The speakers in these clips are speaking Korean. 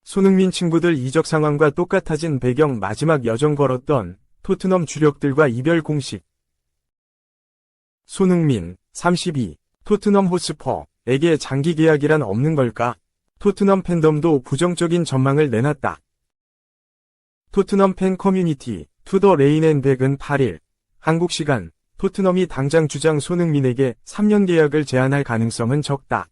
손흥민 친구들 이적 상황과 똑같아진 배경 마지막 여정 걸었던 토트넘 주력들과 이별 공식. 손흥민, 32, 토트넘 호스퍼에게 장기 계약이란 없는 걸까? 토트넘 팬덤도 부정적인 전망을 내놨다. 토트넘 팬 커뮤니티 투더 레인 앤 백은 8일 한국 시간 토트넘이 당장 주장 손흥민에게 3년 계약을 제안할 가능성은 적다.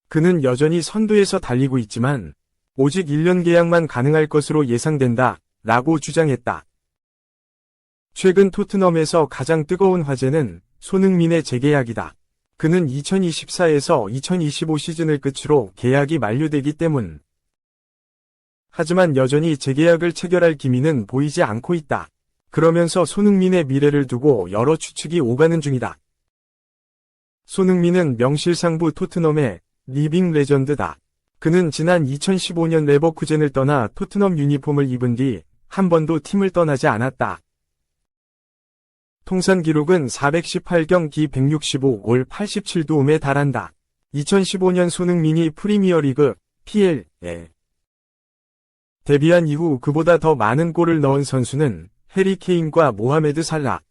그는 여전히 선두에서 달리고 있지만 오직 1년 계약만 가능할 것으로 예상된다 라고 주장했다. 최근 토트넘에서 가장 뜨거운 화제는 손흥민의 재계약이다. 그는 2024에서 2025 시즌을 끝으로 계약이 만료되기 때문. 하지만 여전히 재계약을 체결할 기미는 보이지 않고 있다. 그러면서 손흥민의 미래를 두고 여러 추측이 오가는 중이다. 손흥민은 명실상부 토트넘의 리빙 레전드다. 그는 지난 2015년 레버쿠젠을 떠나 토트넘 유니폼을 입은 뒤 한 번도 팀을 떠나지 않았다. 통산 기록은 418경기 165골 87도움에 달한다. 2015년 손흥민이 프리미어리그 PL에 데뷔한 이후 그보다 더 많은 골을 넣은 선수는 해리 케인과 모하메드 살라,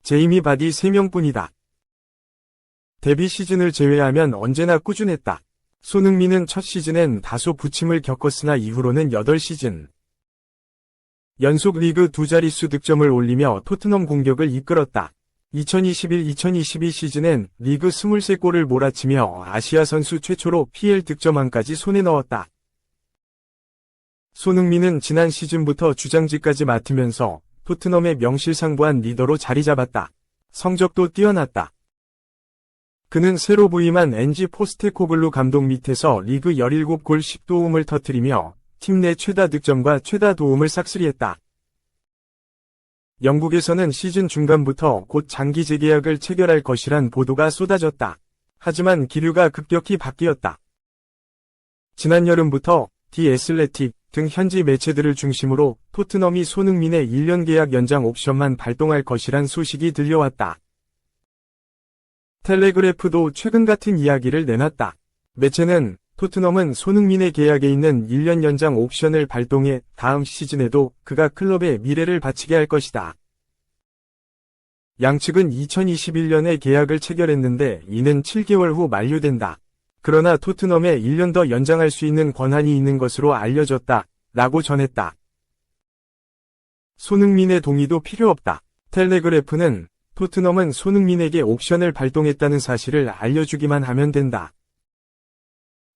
제이미 바디 3명뿐이다. 데뷔 시즌을 제외하면 언제나 꾸준했다. 손흥민은 첫 시즌엔 다소 부침을 겪었으나 이후로는 8시즌 연속 리그 두 자릿수 득점을 올리며 토트넘 공격을 이끌었다. 2021-2022 시즌엔 리그 23골을 몰아치며 아시아 선수 최초로 PL 득점왕까지 손에 넣었다. 손흥민은 지난 시즌부터 주장지까지 맡으면서 토트넘의 명실상부한 리더로 자리 잡았다. 성적도 뛰어났다. 그는 새로 부임한 엔지 포스테코글루 감독 밑에서 리그 17골 10도움을 터뜨리며 팀 내 최다 득점과 최다 도움을 싹쓸이했다. 영국에서는 시즌 중반부터 곧 장기 재계약을 체결할 것이란 보도가 쏟아졌다. 하지만 기류가 급격히 바뀌었다. 지난 여름부터 디 애슬레틱 등 현지 매체들을 중심으로 토트넘이 손흥민의 1년 계약 연장 옵션만 발동할 것이란 소식이 들려왔다. 텔레그래프도 최근 같은 이야기를 내놨다. 매체는 토트넘은 손흥민의 계약에 있는 1년 연장 옵션을 발동해 다음 시즌에도 그가 클럽의 미래를 바치게 할 것이다. 양측은 2021년에 계약을 체결했는데 이는 7개월 후 만료된다. 그러나 토트넘에 1년 더 연장할 수 있는 권한이 있는 것으로 알려졌다. 라고 전했다. 손흥민의 동의도 필요 없다. 텔레그래프는 토트넘은 손흥민에게 옵션을 발동했다는 사실을 알려주기만 하면 된다.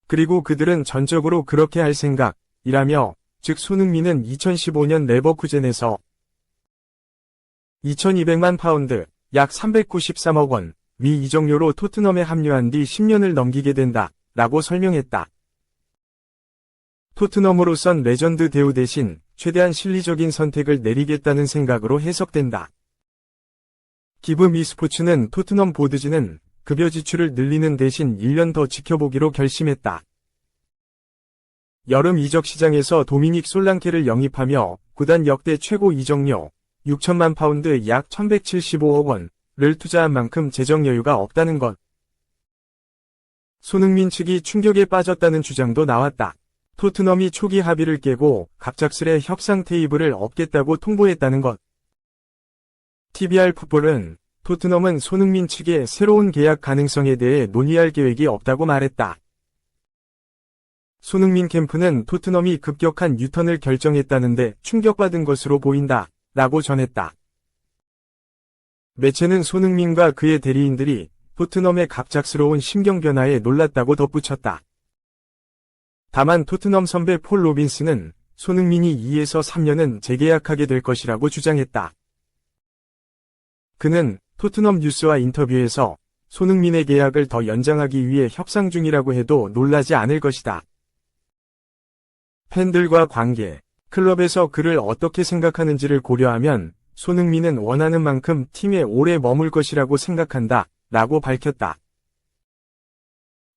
그리고 그들은 전적으로 그렇게 할 생각이라며, 즉 손흥민은 2015년 레버쿠젠에서 2200만 파운드, 약 393억 원, 위 이적료로 토트넘에 합류한 뒤 10년을 넘기게 된다, 라고 설명했다. 토트넘으로선 레전드 대우 대신 최대한 실리적인 선택을 내리겠다는 생각으로 해석된다. 기브 미 스포츠는 토트넘 보드진은 급여 지출을 늘리는 대신 1년 더 지켜보기로 결심했다. 여름 이적 시장에서 도미닉 솔랑케를 영입하며 구단 역대 최고 이적료 6천만 파운드 약 1175억 원을 투자한 만큼 재정 여유가 없다는 것. 손흥민 측이 충격에 빠졌다는 주장도 나왔다. 토트넘이 초기 합의를 깨고 갑작스레 협상 테이블을 엎겠다고 통보했다는 것. TBR 풋볼은 토트넘은 손흥민 측의 새로운 계약 가능성에 대해 논의할 계획이 없다고 말했다. 손흥민 캠프는 토트넘이 급격한 유턴을 결정했다는데 충격받은 것으로 보인다, 라고 전했다. 매체는 손흥민과 그의 대리인들이 토트넘의 갑작스러운 심경 변화에 놀랐다고 덧붙였다. 다만 토트넘 선배 폴 로빈스는 손흥민이 2에서 3년은 재계약하게 될 것이라고 주장했다. 그는 토트넘 뉴스와 인터뷰에서 손흥민의 계약을 더 연장하기 위해 협상 중이라고 해도 놀라지 않을 것이다. 팬들과 관계, 클럽에서 그를 어떻게 생각하는지를 고려하면 손흥민은 원하는 만큼 팀에 오래 머물 것이라고 생각한다, 라고 밝혔다.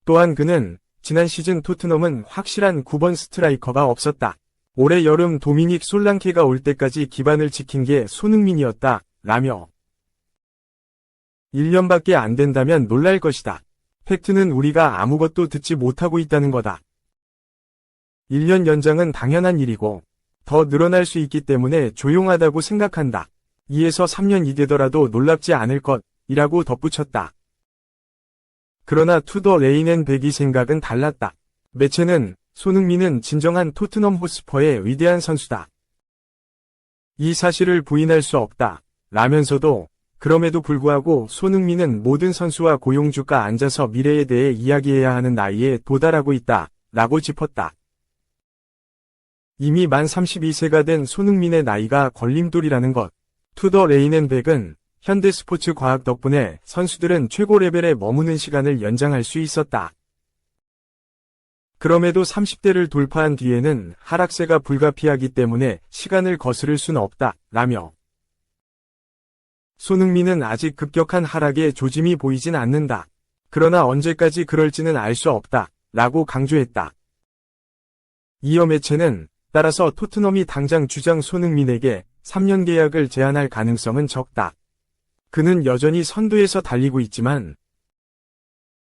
또한 그는 지난 시즌 토트넘은 확실한 9번 스트라이커가 없었다. 올해 여름 도미닉 솔랑케가 올 때까지 기반을 지킨 게 손흥민이었다, 라며 1년밖에 안 된다면 놀랄 것이다. 팩트는 우리가 아무것도 듣지 못하고 있다는 거다. 1년 연장은 당연한 일이고 더 늘어날 수 있기 때문에 조용하다고 생각한다. 2에서 3년이 되더라도 놀랍지 않을 것이라고 덧붙였다. 그러나 투더 레인앤백이 생각은 달랐다. 매체는 손흥민은 진정한 토트넘 호스퍼의 위대한 선수다. 이 사실을 부인할 수 없다. 라면서도 그럼에도 불구하고 손흥민은 모든 선수와 고용주가 앉아서 미래에 대해 이야기해야 하는 나이에 도달하고 있다. 라고 짚었다. 이미 만 32세가 된 손흥민의 나이가 걸림돌이라는 것. 투더 레인앤백은 현대 스포츠 과학 덕분에 선수들은 최고 레벨에 머무는 시간을 연장할 수 있었다. 그럼에도 30대를 돌파한 뒤에는 하락세가 불가피하기 때문에 시간을 거스를 순 없다. 라며 손흥민은 아직 급격한 하락의 조짐이 보이진 않는다. 그러나 언제까지 그럴지는 알 수 없다. 라고 강조했다. 이어 매체는 따라서 토트넘이 당장 주장 손흥민에게 3년 계약을 제안할 가능성은 적다. 그는 여전히 선두에서 달리고 있지만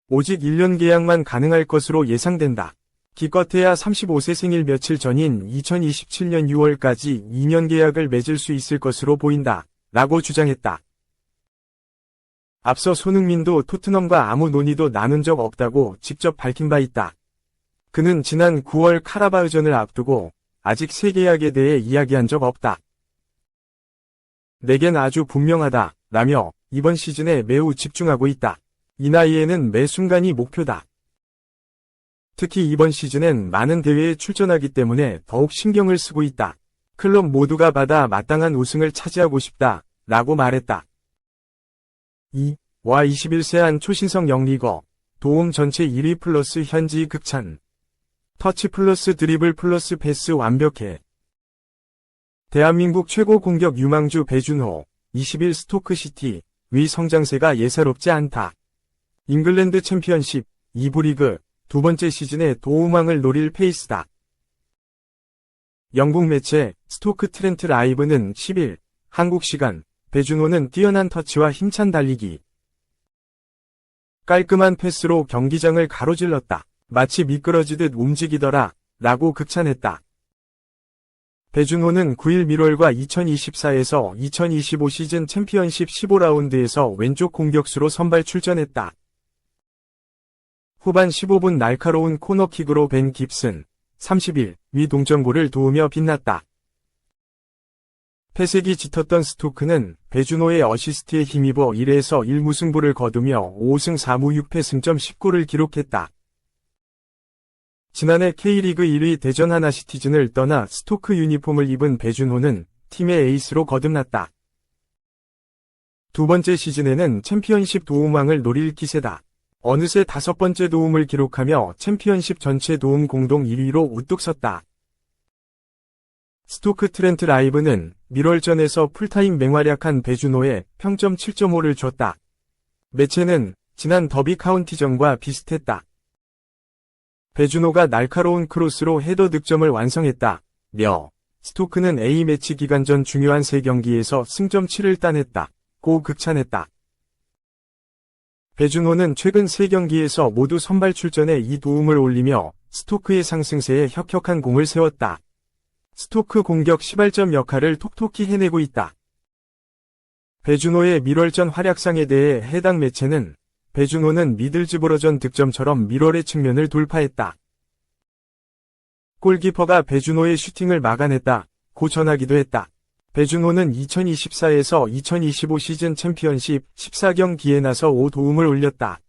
오직 1년 계약만 가능할 것으로 예상된다. 기껏해야 35세 생일 며칠 전인 2027년 6월까지 2년 계약을 맺을 수 있을 것으로 보인다. 라고 주장했다. 앞서 손흥민도 토트넘과 아무 논의도 나눈 적 없다고 직접 밝힌 바 있다. 그는 지난 9월 카라바흐전을 앞두고 아직 새 계약에 대해 이야기한 적 없다. 내겐 아주 분명하다. 라며 이번 시즌에 매우 집중하고 있다. 이 나이에는 매 순간이 목표다. 특히 이번 시즌엔 많은 대회에 출전하기 때문에 더욱 신경을 쓰고 있다. 클럽 모두가 받아 마땅한 우승을 차지하고 싶다. 라고 말했다. 2와 21세 한 초신성 영리거, 도움 전체 1위 플러스 현지 극찬. 터치 플러스 드리블 플러스 패스 완벽해. 대한민국 최고 공격 유망주 배준호, 21 스토크시티, 위 성장세가 예사롭지 않다. 잉글랜드 챔피언십, 2부 리그, 두 번째 시즌에 도움왕을 노릴 페이스다. 영국 매체 스토크 트렌트 라이브는 10일 한국 시간 배준호는 뛰어난 터치와 힘찬 달리기, 깔끔한 패스로 경기장을 가로질렀다. 마치 미끄러지듯 움직이더라. 라고 극찬했다. 배준호는 9일 밀월과 2024에서 2025 시즌 챔피언십 15라운드에서 왼쪽 공격수로 선발 출전했다. 후반 15분 날카로운 코너킥으로 벤 깁슨, 30일, 위 동점골을 도우며 빛났다. 패색이 짙었던 스토크는 배준호의 어시스트에 힘입어 1에서 1무승부를 거두며 5승 4무 6패 승점 19를 기록했다. 지난해 K리그 1위 대전 하나시티즌을 떠나 스토크 유니폼을 입은 배준호는 팀의 에이스로 거듭났다. 두 번째 시즌에는 챔피언십 도움왕을 노릴 기세다. 어느새 5번째 도움을 기록하며 챔피언십 전체 도움 공동 1위로 우뚝 섰다. 스토크 트렌트 라이브는 밀월전에서 풀타임 맹활약한 배준호에 평점 7.5를 줬다. 매체는 지난 더비 카운티전과 비슷했다. 배준호가 날카로운 크로스로 헤더 득점을 완성했다. 며 스토크는 A매치 기간 전 중요한 3경기에서 승점 7을 따냈다. 고 극찬했다. 배준호는 최근 3경기에서 모두 선발 출전에 이 도움을 올리며 스토크의 상승세에 혁혁한 공을 세웠다. 스토크 공격 시발점 역할을 톡톡히 해내고 있다. 배준호의 밀월전 활약상에 대해 해당 매체는 배준호는 미들즈보러전 득점처럼 밀월의 측면을 돌파했다. 골키퍼가 배준호의 슈팅을 막아냈다. 고 전하기도 했다. 배준호는 2024에서 2025 시즌 챔피언십 14경기에 나서 5도움을 올렸다.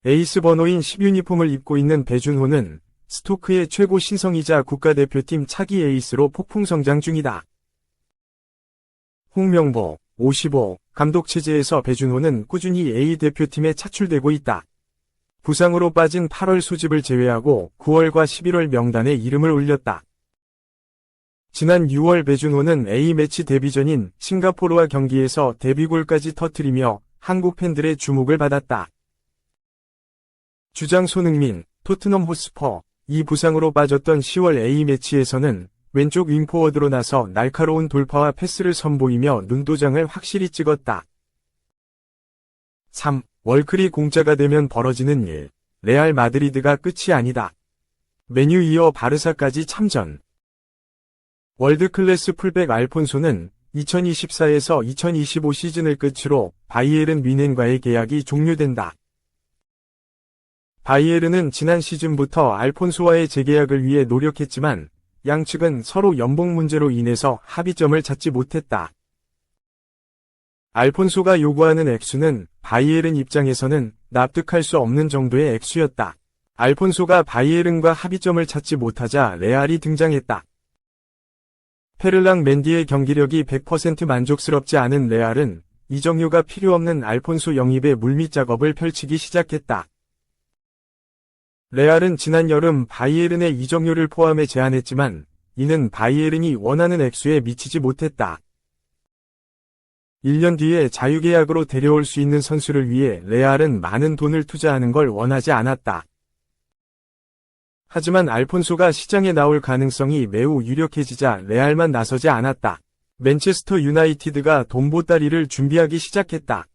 에이스 번호인 10유니폼을 입고 있는 배준호는 스토크의 최고 신성이자 국가대표팀 차기 에이스로 폭풍 성장 중이다. 홍명보, 55, 감독 체제에서 배준호는 꾸준히 A대표팀에 차출되고 있다. 부상으로 빠진 8월 소집을 제외하고 9월과 11월 명단에 이름을 올렸다. 지난 6월 배준호는 A매치 데뷔전인 싱가포르와 경기에서 데뷔골까지 터뜨리며 한국 팬들의 주목을 받았다. 주장 손흥민, 토트넘 호스퍼, 이 부상으로 빠졌던 10월 A매치에서는 왼쪽 윙포워드로 나서 날카로운 돌파와 패스를 선보이며 눈도장을 확실히 찍었다. 3. 월클이 공짜가 되면 벌어지는 일. 레알 마드리드가 끝이 아니다. 메뉴 이어 바르사까지 참전. 월드클래스 풀백 알폰소는 2024에서 2025 시즌을 끝으로 바이에른 뮌헨과의 계약이 종료된다. 바이에른은 지난 시즌부터 알폰소와의 재계약을 위해 노력했지만 양측은 서로 연봉 문제로 인해서 합의점을 찾지 못했다. 알폰소가 요구하는 액수는 바이에른 입장에서는 납득할 수 없는 정도의 액수였다. 알폰소가 바이에른과 합의점을 찾지 못하자 레알이 등장했다. 페를랑 멘디의 경기력이 100% 만족스럽지 않은 레알은 이적료가 필요 없는 알폰소 영입에 물밑 작업을 펼치기 시작했다. 레알은 지난 여름 바이에른의 이적료를 포함해 제안했지만 이는 바이에른이 원하는 액수에 미치지 못했다. 1년 뒤에 자유계약으로 데려올 수 있는 선수를 위해 레알은 많은 돈을 투자하는 걸 원하지 않았다. 하지만 알폰소가 시장에 나올 가능성이 매우 유력해지자 레알만 나서지 않았다. 맨체스터 유나이티드가 돈 보따리를 준비하기 시작했다.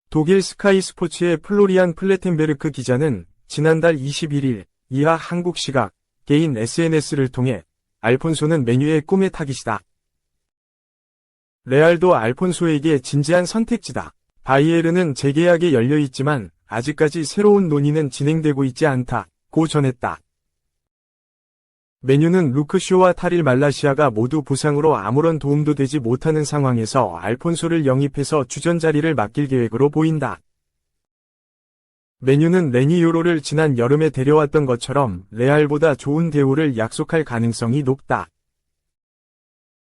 독일 스카이 스포츠의 플로리안 플레텐베르크 기자는 지난달 21일 이하 한국 시각 개인 SNS를 통해 알폰소는 메뉴의 꿈의 타깃이다. 레알도 알폰소에게 진지한 선택지다. 바이에른은 재계약에 열려있지만 아직까지 새로운 논의는 진행되고 있지 않다. 고 전했다. 메뉴는 루크쇼와 타릴 말라시아가 모두 부상으로 아무런 도움도 되지 못하는 상황에서 알폰소를 영입해서 주전 자리를 맡길 계획으로 보인다. 메뉴는 레니 요로를 지난 여름에 데려왔던 것처럼 레알보다 좋은 대우를 약속할 가능성이 높다.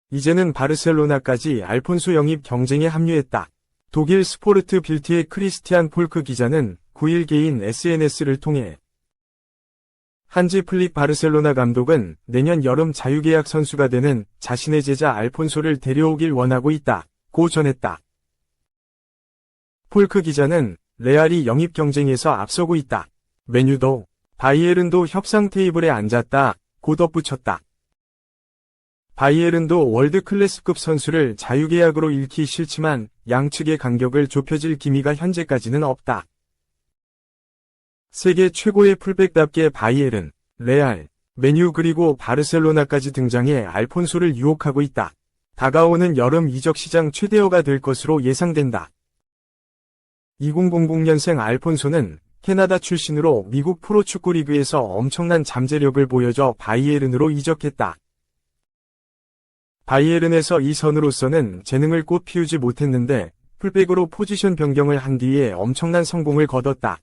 이제는 바르셀로나까지 알폰소 영입 경쟁에 합류했다. 독일 스포르트 빌트의 크리스티안 폴크 기자는 9일 개인 SNS를 통해 한지 플릭 바르셀로나 감독은 내년 여름 자유계약 선수가 되는 자신의 제자 알폰소를 데려오길 원하고 있다. 고 전했다. 폴크 기자는 레알이 영입 경쟁에서 앞서고 있다. 메뉴도 바이에른도 협상 테이블에 앉았다. 고 덧붙였다. 바이에른도 월드클래스급 선수를 자유계약으로 잃기 싫지만 양측의 간격을 좁혀질 기미가 현재까지는 없다. 세계 최고의 풀백답게 바이에른, 레알, 메뉴 그리고 바르셀로나까지 등장해 알폰소를 유혹하고 있다. 다가오는 여름 이적 시장 최대어가 될 것으로 예상된다. 2000년생 알폰소는 캐나다 출신으로 미국 프로축구 리그에서 엄청난 잠재력을 보여줘 바이에른으로 이적했다. 바이에른에서 이 선으로서는 재능을 꽃 피우지 못했는데 풀백으로 포지션 변경을 한 뒤에 엄청난 성공을 거뒀다.